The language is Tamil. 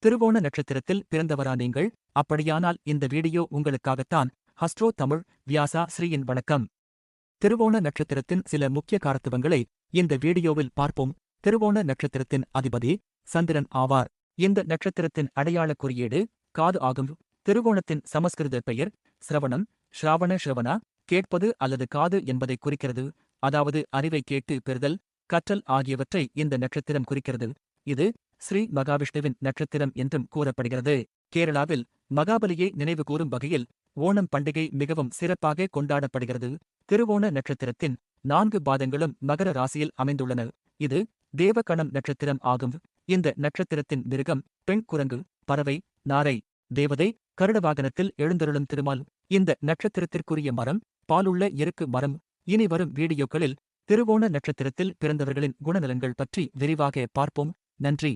திருவோண நட்சத்திரத்தில் பிறந்தவரா நீங்கள்? அப்படியானால் இந்த வீடியோ உங்களுக்காகத்தான். ஹஸ்ட்ரோ தமிழ் வியாசா ஸ்ரீயின் வணக்கம். திருவோண நட்சத்திரத்தின் சில முக்கிய காரத்துவங்களை இந்த வீடியோவில் பார்ப்போம். திருவோண நட்சத்திரத்தின் அதிபதி சந்திரன் ஆவார். இந்த நட்சத்திரத்தின் அடையாள குறியீடு காது ஆகும். திருவோணத்தின் சமஸ்கிருத பெயர் சிரவணம், ஸ்ராவணா, கேட்பது அல்லது காது என்பதை குறிக்கிறது. அதாவது அறிவை கேட்டு பெறுதல், கற்றல் ஆகியவற்றை இந்த நட்சத்திரம் குறிக்கிறது. இது ஸ்ரீ மகாவிஷ்ணுவின் நட்சத்திரம் என்றும் கூறப்படுகிறது. கேரளாவில் மகாபலியை நினைவுகூரும் வகையில் ஓணம் பண்டிகை மிகவும் சிறப்பாக கொண்டாடப்படுகிறது. திருவோண நட்சத்திரத்தின் 4 பாதங்களும் மகர ராசியில் அமைந்துள்ளன. இது தேவகணம் நட்சத்திரம் ஆகும். இந்த நட்சத்திரத்தின் மிருகம் பெண் குரங்கு, பறவை, நாரை, தேவதை, கருட வாகனத்தில் எழுந்தருளும் திருமால். இந்த நட்சத்திரத்திற்குரிய மரம் பாலுள்ள எருக்கு மரம். இனி வரும் வீடியோக்களில் திருவோண நட்சத்திரத்தில் பிறந்தவர்களின் குணநலன்கள் பற்றி விரிவாக பார்ப்போம். நன்றி.